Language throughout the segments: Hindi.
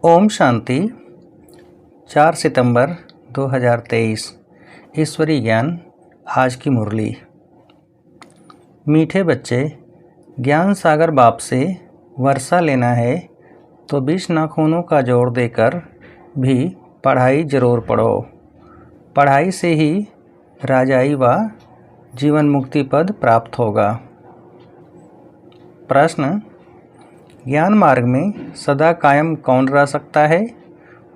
ओम शांति। 4 सितंबर 2023। ईश्वरीय ज्ञान। आज की मुरली। मीठे बच्चे, ज्ञान सागर बाप से वर्षा लेना है तो 20 नाखूनों का जोड़ देकर भी पढ़ाई जरूर पढ़ो। पढ़ाई से ही राजाई व जीवन मुक्ति पद प्राप्त होगा। प्रश्न: ज्ञान मार्ग में सदा कायम कौन रह सकता है?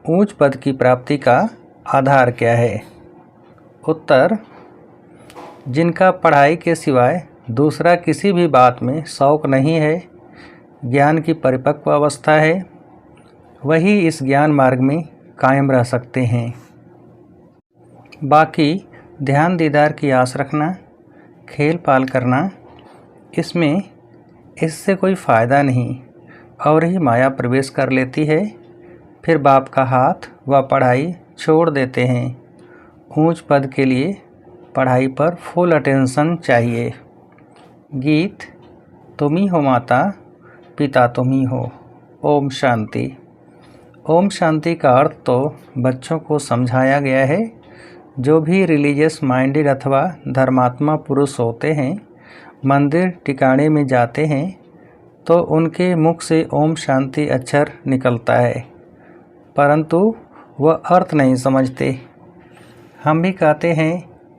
ऊंच पद की प्राप्ति का आधार क्या है? उत्तर: जिनका पढ़ाई के सिवाय दूसरा किसी भी बात में शौक नहीं है, ज्ञान की परिपक्व अवस्था है, वही इस ज्ञान मार्ग में कायम रह सकते हैं। बाकी ध्यान दीदार की आस रखना, खेल पाल करना, इससे कोई फ़ायदा नहीं और ही माया प्रवेश कर लेती है। फिर बाप का हाथ व पढ़ाई छोड़ देते हैं। ऊंच पद के लिए पढ़ाई पर फुल अटेंशन चाहिए। गीत: तुम ही हो माता, पिता तुम ही हो। ओम शांति। ओम शांति का अर्थ तो बच्चों को समझाया गया है। जो भी रिलीजियस माइंडेड अथवा धर्मात्मा पुरुष होते हैं, मंदिर टिकाणे में जाते हैं तो उनके मुख से ओम शांति अक्षर निकलता है, परंतु वह अर्थ नहीं समझते। हम भी कहते हैं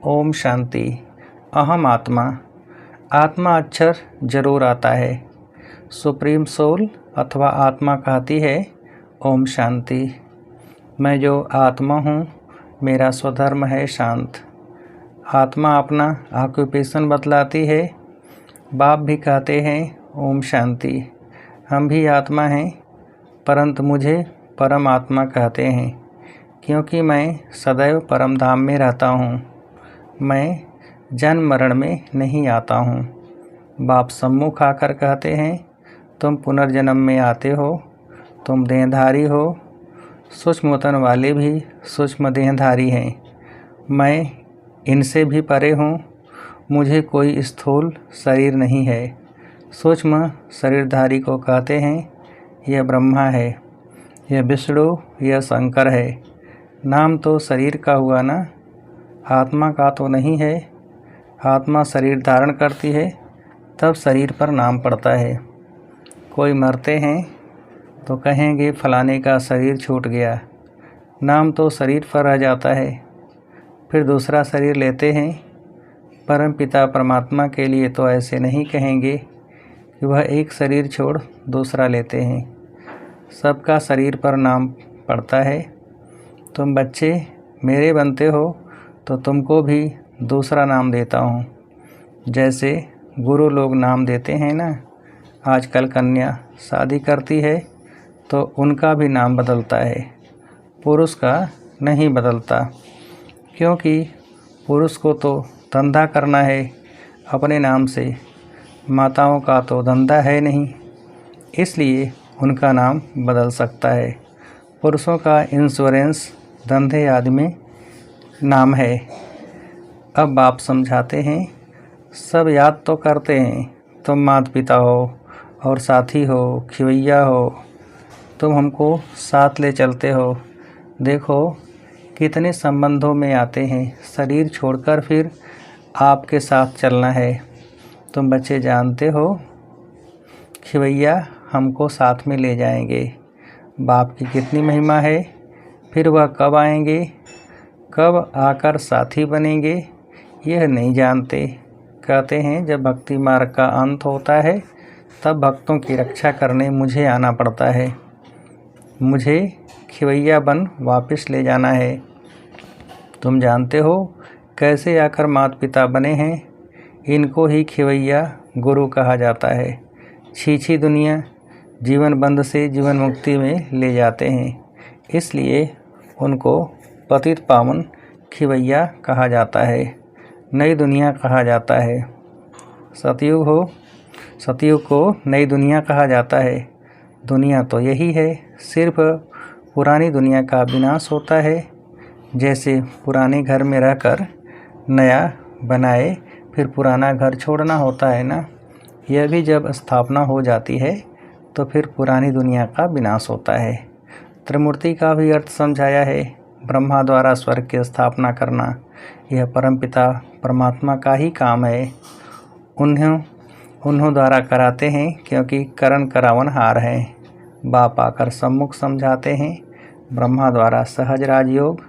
ओम शांति, अहम आत्मा। आत्मा अक्षर जरूर आता है। सुप्रीम सोल अथवा आत्मा कहती है ओम शांति। मैं जो आत्मा हूँ, मेरा स्वधर्म है शांत। आत्मा अपना ऑक्यूपेशन बतलाती है। बाप भी कहते हैं ओम शांति। हम भी आत्मा हैं, परंतु मुझे परम आत्मा कहते हैं, क्योंकि मैं सदैव परम धाम में रहता हूँ। मैं जन्म मरण में नहीं आता हूँ। बाप सम्मुख आकर कहते हैं, तुम पुनर्जन्म में आते हो, तुम देहधारी हो। सूक्ष्मतन वाले भी सूक्ष्म देहधारी हैं। मैं इनसे भी परे हूँ। मुझे कोई स्थूल शरीर नहीं है। सूक्ष्म शरीरधारी को कहते हैं यह ब्रह्मा है, यह विष्णु, यह शंकर है। नाम तो शरीर का हुआ ना, आत्मा का तो नहीं है। आत्मा शरीर धारण करती है, तब शरीर पर नाम पड़ता है। कोई मरते हैं तो कहेंगे फलाने का शरीर छूट गया। नाम तो शरीर पर रह जाता है। फिर दूसरा शरीर लेते हैं। परम पिता परमात्मा के लिए तो ऐसे नहीं कहेंगे कि वह एक शरीर छोड़ दूसरा लेते हैं। सबका शरीर पर नाम पड़ता है। तुम बच्चे मेरे बनते हो तो तुमको भी दूसरा नाम देता हूँ। जैसे गुरु लोग नाम देते हैं ना। आजकल कन्या शादी करती है तो उनका भी नाम बदलता है, पुरुष का नहीं बदलता, क्योंकि पुरुष को तो धंधा करना है अपने नाम से। माताओं का तो धंधा है नहीं, इसलिए उनका नाम बदल सकता है। पुरुषों का इंश्योरेंस धंधे आदि में नाम है। अब बाप समझाते हैं, सब याद तो करते हैं, तुम माता पिता हो और साथी हो, खिवैया हो। तुम हमको साथ ले चलते हो। देखो कितने संबंधों में आते हैं। शरीर छोड़कर फिर आपके साथ चलना है। तुम बच्चे जानते हो, खिवैया हमको साथ में ले जाएंगे। बाप की कितनी महिमा है। फिर वह कब आएंगे, कब आकर साथी बनेंगे, यह नहीं जानते। कहते हैं जब भक्ति मार्ग का अंत होता है तब भक्तों की रक्षा करने मुझे आना पड़ता है। मुझे खिवैया बन वापस ले जाना है। तुम जानते हो कैसे आकर माता पिता बने हैं। इनको ही खिवैया गुरु कहा जाता है। छीछी दुनिया जीवन बंध से जीवन मुक्ति में ले जाते हैं, इसलिए उनको पतित पावन खिवैया कहा जाता है, नई दुनिया कहा जाता है। सतयुग को नई दुनिया कहा जाता है। दुनिया तो यही है, सिर्फ पुरानी दुनिया का विनाश होता है। जैसे पुराने घर में रहकर नया बनाए, फिर पुराना घर छोड़ना होता है ना। यह भी जब स्थापना हो जाती है तो फिर पुरानी दुनिया का विनाश होता है। त्रिमूर्ति का भी अर्थ समझाया है। ब्रह्मा द्वारा स्वर्ग की स्थापना करना यह परमपिता परमात्मा का ही काम है। उन्हों द्वारा कराते हैं, क्योंकि करण करावन हार है। बाप आकर सम्मुख समझाते हैं। ब्रह्मा द्वारा सहज राजयोग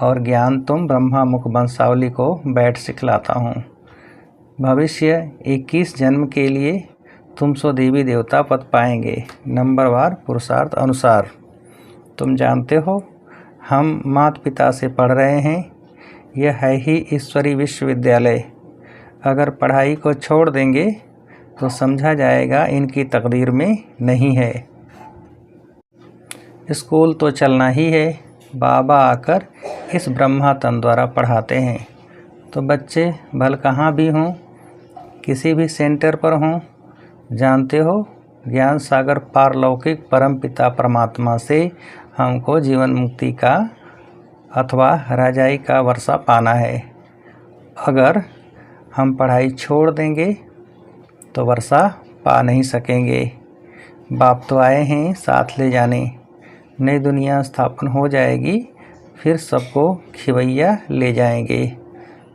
और ज्ञान तुम ब्रह्मा मुख वंशावली को बैठ सिखलाता हूँ। भविष्य 21 जन्म के लिए तुम सो देवी देवता पद पाएंगे, नंबरवार पुरुषार्थ अनुसार। तुम जानते हो हम माता पिता से पढ़ रहे हैं। यह है ही ईश्वरी विश्वविद्यालय। अगर पढ़ाई को छोड़ देंगे तो समझा जाएगा इनकी तकदीर में नहीं है। स्कूल तो चलना ही है। बाबा आकर इस ब्रह्मा तन द्वारा पढ़ाते हैं। तो बच्चे भल कहाँ भी हों, किसी भी सेंटर पर हों, जानते हो ज्ञान सागर पारलौकिक परमपिता परमात्मा से हमको जीवन मुक्ति का अथवा राजाई का वर्षा पाना है। अगर हम पढ़ाई छोड़ देंगे तो वर्षा पा नहीं सकेंगे। बाप तो आए हैं साथ ले जाने। नई दुनिया स्थापन हो जाएगी, फिर सबको खिवैया ले जाएंगे।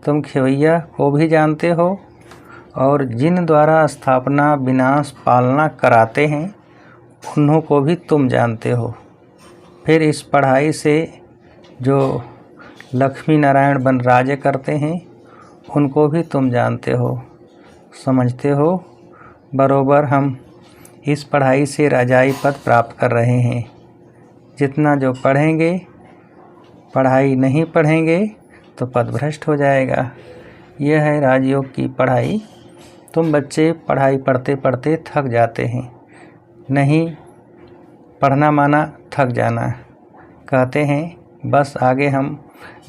तुम खिवैया को भी जानते हो, और जिन द्वारा स्थापना विनाश पालना कराते हैं उन्हों को भी तुम जानते हो। फिर इस पढ़ाई से जो लक्ष्मी नारायण बन राज्य करते हैं उनको भी तुम जानते हो, समझते हो। बरोबर हम इस पढ़ाई से राजाई पद प्राप्त कर रहे हैं। जितना जो पढ़ेंगे, पढ़ाई नहीं पढ़ेंगे तो पद भ्रष्ट हो जाएगा। यह है राजयोग की पढ़ाई। तुम बच्चे पढ़ाई पढ़ते पढ़ते थक जाते हैं। नहीं पढ़ना माना थक जाना। कहते हैं बस आगे हम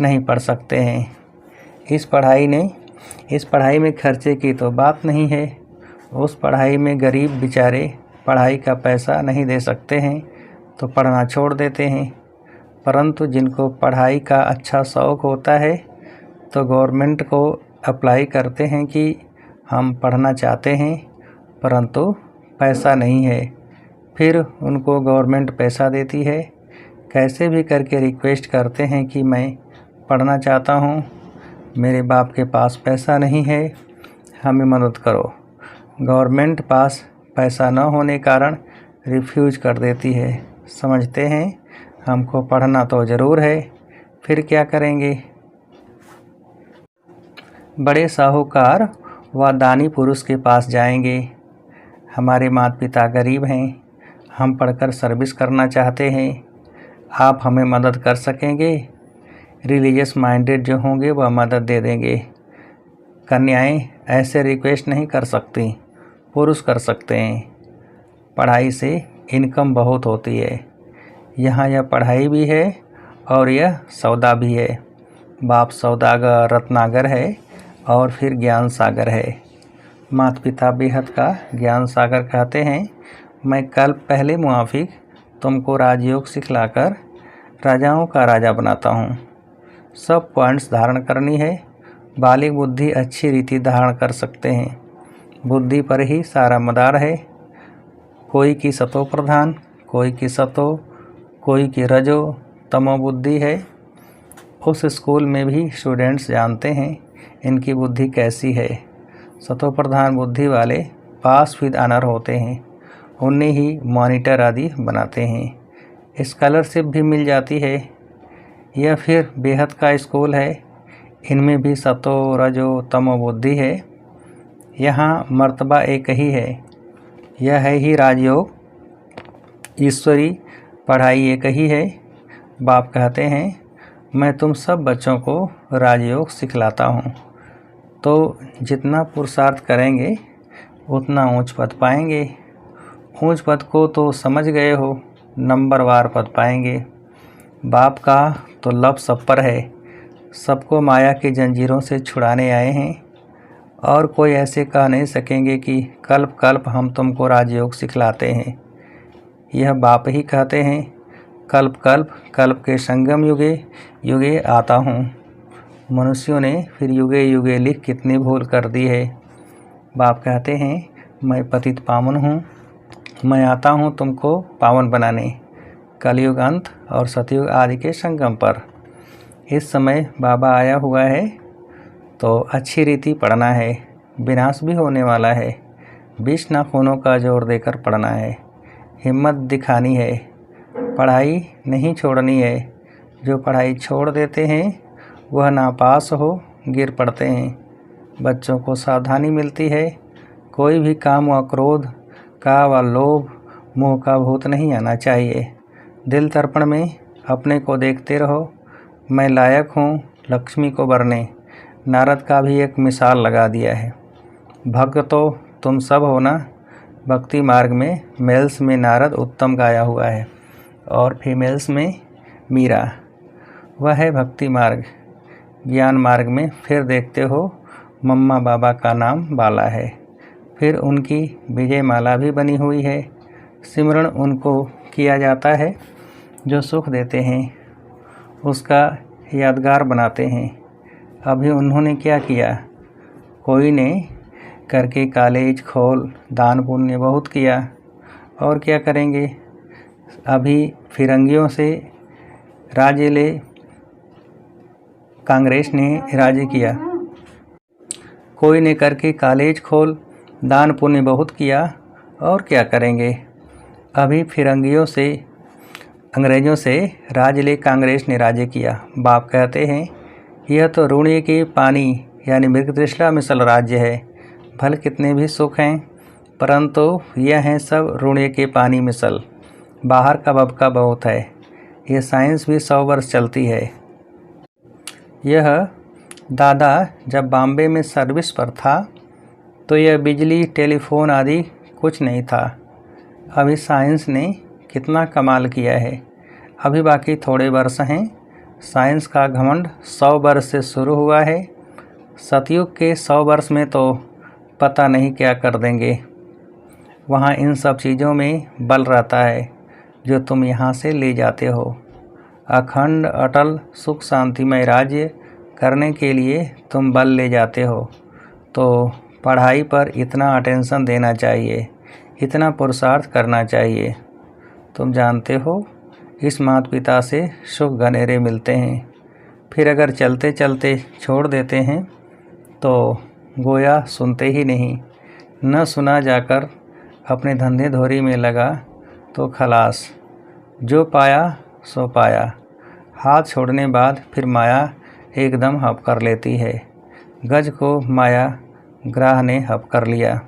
नहीं पढ़ सकते हैं। इस पढ़ाई में खर्चे की तो बात नहीं है। उस पढ़ाई में गरीब बेचारे पढ़ाई का पैसा नहीं दे सकते हैं तो पढ़ना छोड़ देते हैं। परंतु जिनको पढ़ाई का अच्छा शौक़ होता है तो गवर्नमेंट को अप्लाई करते हैं कि हम पढ़ना चाहते हैं परंतु पैसा नहीं है। फिर उनको गवर्नमेंट पैसा देती है। कैसे भी करके रिक्वेस्ट करते हैं कि मैं पढ़ना चाहता हूँ, मेरे बाप के पास पैसा नहीं है, हमें मदद करो। गवर्नमेंट पास पैसा न होने कारण रिफ्यूज कर देती है। समझते हैं हमको पढ़ना तो ज़रूर है, फिर क्या करेंगे। बड़े साहूकार व दानी पुरुष के पास जाएंगे। हमारे माता पिता गरीब हैं, हम पढ़कर सर्विस करना चाहते हैं, आप हमें मदद कर सकेंगे। रिलीजियस माइंडेड जो होंगे वह मदद दे देंगे। कन्याएं ऐसे रिक्वेस्ट नहीं कर सकती, पुरुष कर सकते हैं। पढ़ाई से इनकम बहुत होती है। यहाँ यह पढ़ाई भी है और यह सौदा भी है। बाप सौदागर रत्नागर है और फिर ज्ञान सागर है। माता पिता बेहद का ज्ञान सागर कहते हैं। मैं कल पहले मुआफिक तुमको राजयोग सिखलाकर राजाओं का राजा बनाता हूँ। सब पॉइंट्स धारण करनी है। बालिग बुद्धि अच्छी रीति धारण कर सकते हैं। बुद्धि पर ही सारा मदार है। कोई की सतो प्रधान, कोई की सतो, कोई की रजो तमो बुद्धि है। उस स्कूल में भी स्टूडेंट्स जानते हैं इनकी बुद्धि कैसी है। सतो प्रधान बुद्धि वाले पास विद ऑनर होते हैं, उन्हें ही मॉनिटर आदि बनाते हैं। स्कॉलरशिप भी मिल जाती है। यह फिर बेहद का स्कूल है। इनमें भी सतो रजो तमो बुद्धि है। यहाँ मर्तबा एक ही है। यह है ही राजयोग। ईश्वरी पढ़ाई एक ही है। बाप कहते हैं मैं तुम सब बच्चों को राजयोग सिखलाता हूँ। तो जितना पुरुषार्थ करेंगे उतना ऊंच पद पाएंगे। ऊंच पद को तो समझ गए हो, नंबरवार पद पाएंगे। बाप का तो लब सब पर है। सबको माया की जंजीरों से छुड़ाने आए हैं और कोई ऐसे कह नहीं सकेंगे कि कल्प कल्प हम तुमको राजयोग सिखलाते हैं। यह बाप ही कहते हैं कल्प कल्प कल्प के संगम युगे युगे आता हूँ। मनुष्यों ने फिर युगे युगे लिख कितनी भूल कर दी है। बाप कहते हैं मैं पतित पावन हूँ, मैं आता हूँ तुमको पावन बनाने। कलयुग अंत और सतयुग आदि के संगम पर। इस समय बाबा आया हुआ है तो अच्छी रीति पढ़ना है। विनाश भी होने वाला है। विष नाखूनों का जोर देकर पढ़ना है। हिम्मत दिखानी है। पढ़ाई नहीं छोड़नी है। जो पढ़ाई छोड़ देते हैं वह नापास हो गिर पड़ते हैं। बच्चों को सावधानी मिलती है। कोई भी काम व क्रोध का व लोभ मोह का भूत नहीं आना चाहिए। दिल तर्पण में अपने को देखते रहो। मैं लायक हूँ लक्ष्मी को वरने। नारद का भी एक मिसाल लगा दिया है। भक्त तो तुम सब हो ना। भक्ति मार्ग में मेल्स में नारद उत्तम गाया हुआ है और फीमेल्स में मीरा। वह है भक्ति मार्ग। ज्ञान मार्ग में फिर देखते हो मम्मा बाबा का नाम बाला है। फिर उनकी विजय माला भी बनी हुई है। सिमरण उनको किया जाता है जो सुख देते हैं, उसका यादगार बनाते हैं। अभी उन्होंने क्या किया? कोई ने करके कॉलेज खोल दान पुण्य बहुत किया, और क्या करेंगे? अभी फिरंगियों से राज्य ले कांग्रेस ने राज्य किया। कोई ने करके कॉलेज खोल दान पुण्य बहुत किया, और क्या करेंगे? अभी फिरंगियों से अंग्रेज़ों से राज्य ले कांग्रेस ने राज्य किया। बाप कहते हैं यह तो रूणिये के पानी यानी मृगतृष्णा मिसल राज्य है। भले कितने भी सुख हैं परंतु यह हैं सब रूणिये के पानी मिसल। बाहर का बबका बहुत है। यह साइंस भी 100 वर्ष चलती है। यह दादा जब बॉम्बे में सर्विस पर था तो यह बिजली टेलीफोन आदि कुछ नहीं था। अभी साइंस ने कितना कमाल किया है। अभी बाकी थोड़े वर्ष हैं। साइंस का घमंड 100 वर्ष से शुरू हुआ है। सतयुग के 100 वर्ष में तो पता नहीं क्या कर देंगे। वहाँ इन सब चीज़ों में बल रहता है जो तुम यहाँ से ले जाते हो। अखंड अटल सुख शांतिमय राज्य करने के लिए तुम बल ले जाते हो, तो पढ़ाई पर इतना अटेंशन देना चाहिए, इतना पुरुषार्थ करना चाहिए। तुम जानते हो इस माता पिता से सुख घनेरे मिलते हैं। फिर अगर चलते चलते छोड़ देते हैं तो गोया सुनते ही नहीं। न सुना जाकर अपने धंधे धोरी में लगा तो खलास। जो पाया सो पाया। हाथ छोड़ने बाद फिर माया एकदम हप कर लेती है। गज को माया ग्राह ने हप कर लिया।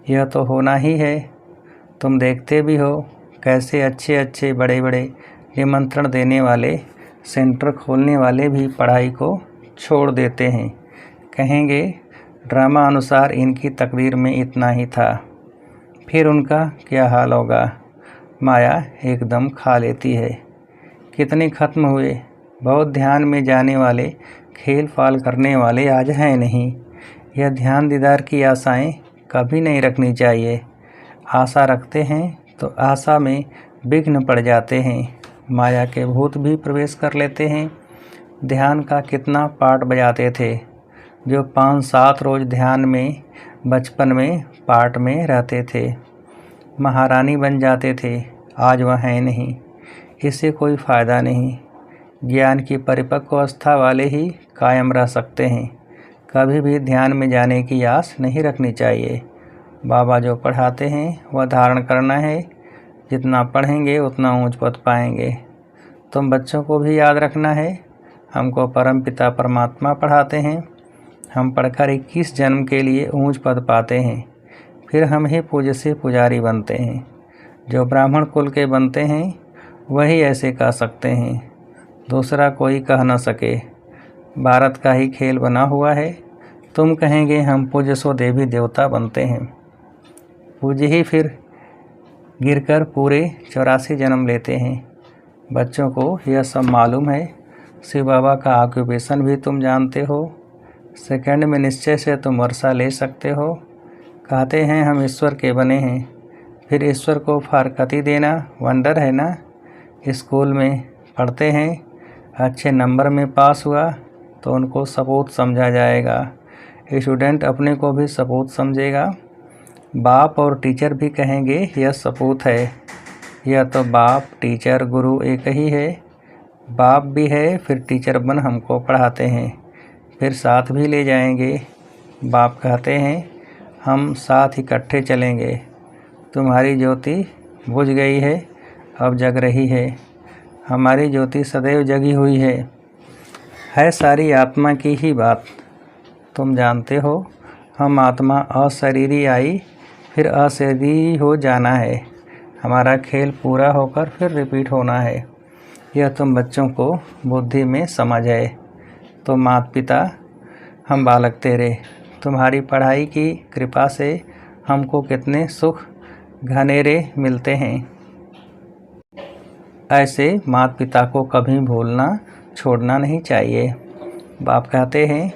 यह तो होना ही है। तुम देखते भी हो कैसे अच्छे अच्छे बड़े बड़े निमंत्रण देने वाले सेंटर खोलने वाले भी पढ़ाई को छोड़ देते हैं। कहेंगे ड्रामा अनुसार इनकी तकदीर में इतना ही था। फिर उनका क्या हाल होगा? माया एकदम खा लेती है। कितने खत्म हुए। बहुत ध्यान में जाने वाले खेल फाल करने वाले आज हैं नहीं। यह ध्यान दीदार की आशाएं कभी नहीं रखनी चाहिए। आशा रखते हैं तो आशा में विघ्न पड़ जाते हैं। माया के भूत भी प्रवेश कर लेते हैं। ध्यान का कितना पाठ बजाते थे। जो 5-7 रोज ध्यान में बचपन में पाठ में रहते थे, महारानी बन जाते थे। आज वह हैं नहीं। इससे कोई फ़ायदा नहीं। ज्ञान की परिपक्व अवस्था वाले ही कायम रह सकते हैं। कभी भी ध्यान में जाने की आस नहीं रखनी चाहिए। बाबा जो पढ़ाते हैं वह धारण करना है। जितना पढ़ेंगे उतना ऊंच पद पाएंगे। तुम बच्चों को भी याद रखना है। हमको परमपिता परमात्मा पढ़ाते हैं। हम पढ़कर 21 जन्म के लिए ऊंच पद पाते हैं। फिर हम ही पूज्य से पुजारी बनते हैं। जो ब्राह्मण कुल के बनते हैं वही ऐसे कह सकते हैं। दूसरा कोई कह न सके। भारत का ही खेल बना हुआ है। तुम कहेंगे हम पूज्य सो देवी देवता बनते हैं। पूज्य ही फिर गिरकर पूरे 84 जन्म लेते हैं। बच्चों को यह सब मालूम है। शिव बाबा का ऑक्यूपेशन भी तुम जानते हो। सेकंड में निश्चय से तुम वर्षा ले सकते हो। कहते हैं हम ईश्वर के बने हैं। फिर ईश्वर को फारकती देना वंडर है ना। स्कूल में पढ़ते हैं, अच्छे नंबर में पास हुआ तो उनको सपूत समझा जाएगा। स्टूडेंट अपने को भी सपूत समझेगा। बाप और टीचर भी कहेंगे यह सपूत है। यह तो बाप टीचर गुरु एक ही है। बाप भी है, फिर टीचर बन हमको पढ़ाते हैं, फिर साथ भी ले जाएंगे। बाप कहते हैं हम साथ इकट्ठे चलेंगे। तुम्हारी ज्योति बुझ गई है, अब जग रही है। हमारी ज्योति सदैव जगी हुई है सारी आत्मा की ही बात। तुम जानते हो हम आत्मा अशरीरी आई, फिर अशरीरी हो जाना है। हमारा खेल पूरा होकर फिर रिपीट होना है। यह तुम बच्चों को बुद्धि में समझ है। तो माता पिता हम बालक तेरे, तुम्हारी पढ़ाई की कृपा से हमको कितने सुख घनेरे मिलते हैं। ऐसे माता पिता को कभी भूलना छोड़ना नहीं चाहिए। बाप कहते हैं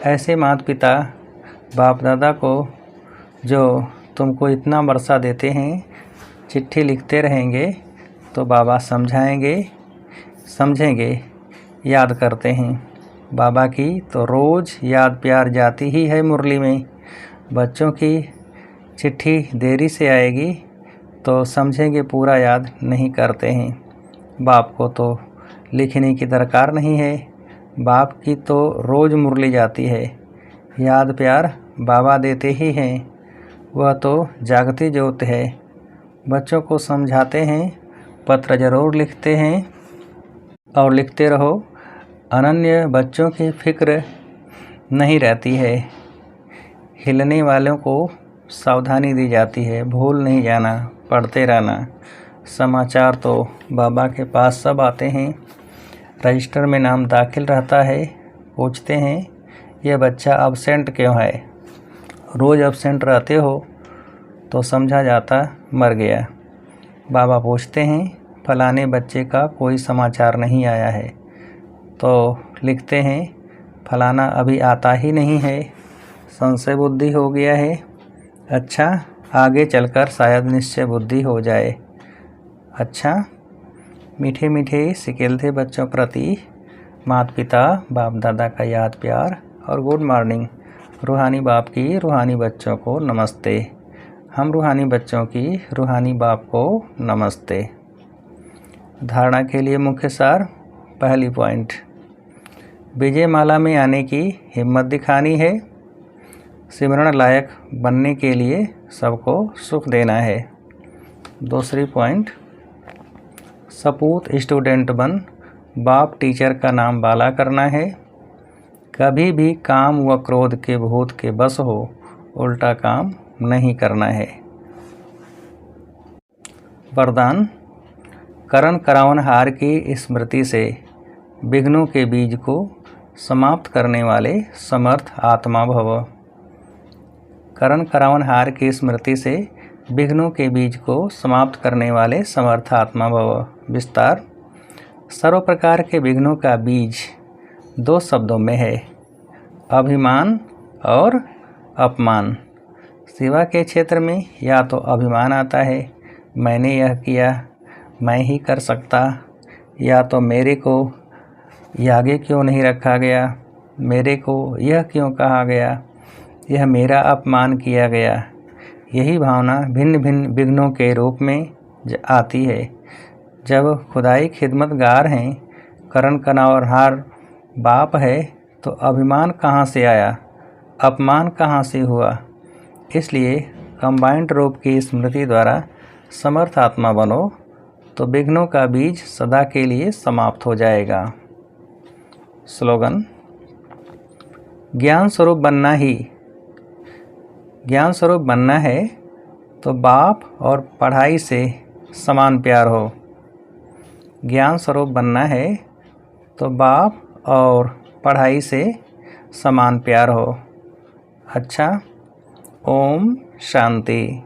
ऐसे माता पिता बाप दादा को जो तुमको इतना वर्षा देते हैं, चिट्ठी लिखते रहेंगे तो बाबा समझेंगे, याद करते हैं। बाबा की तो रोज़ याद प्यार जाती ही है मुरली में। बच्चों की चिट्ठी देरी से आएगी तो समझेंगे पूरा याद नहीं करते हैं। बाप को तो लिखने की दरकार नहीं है, बाप की तो रोज़ मुरली जाती है। याद प्यार बाबा देते ही हैं, वह तो जागती ज्योत है। बच्चों को समझाते हैं, पत्र ज़रूर लिखते हैं और लिखते रहो। अनन्य बच्चों की फिक्र नहीं रहती है। हिलने वालों को सावधानी दी जाती है, भूल नहीं जाना, पढ़ते रहना। समाचार तो बाबा के पास सब आते हैं, रजिस्टर में नाम दाखिल रहता है। पूछते हैं यह बच्चा अब्सेंट क्यों है। रोज़ अब्सेंट रहते हो तो समझा जाता मर गया। बाबा पूछते हैं फलाने बच्चे का कोई समाचार नहीं आया है, तो लिखते हैं फलाना अभी आता ही नहीं है, संशय बुद्धि हो गया है। अच्छा, आगे चलकर शायद निश्चय बुद्धि हो जाए। अच्छा, मीठे मीठे सिकेलते बच्चों प्रति माता पिता बाप दादा का याद प्यार और गुड मॉर्निंग। रूहानी बाप की रूहानी बच्चों को नमस्ते। हम रूहानी बच्चों की रूहानी बाप को नमस्ते। धारणा के लिए मुख्य सार। पहली पॉइंट, विजय माला में आने की हिम्मत दिखानी है। सिमरण लायक बनने के लिए सबको सुख देना है। दूसरी पॉइंट, सपूत स्टूडेंट बन बाप टीचर का नाम बाला करना है। कभी भी काम व क्रोध के भूत के बस हो उल्टा काम नहीं करना है। वरदान, करण करावनहार की स्मृति से विघ्नों के बीज को समाप्त करने वाले समर्थ आत्मा भव। करण करावनहार की स्मृति से विघ्नों के बीज को समाप्त करने वाले समर्थ आत्मा भव। विस्तार, सर्व प्रकार के विघ्नों का बीज दो शब्दों में है, अभिमान और अपमान। सेवा के क्षेत्र में या तो अभिमान आता है, मैंने यह किया, मैं ही कर सकता, या तो मेरे को आगे क्यों नहीं रखा गया, मेरे को यह क्यों कहा गया, यह मेरा अपमान किया गया। यही भावना भिन्न भिन्न विघ्नों के रूप में आती है। जब खुदाई खिदमतगार हैं, करण करावनहार बाप है, तो अभिमान कहाँ से आया, अपमान कहाँ से हुआ। इसलिए कंबाइंड रूप की स्मृति द्वारा समर्थ आत्मा बनो तो विघ्नों का बीज सदा के लिए समाप्त हो जाएगा। स्लोगन, ज्ञान स्वरूप बनना है तो बाप और पढ़ाई से समान प्यार हो। ज्ञान स्वरूप बनना है तो बाप और पढ़ाई से समान प्यार हो। अच्छा, ओम शांति।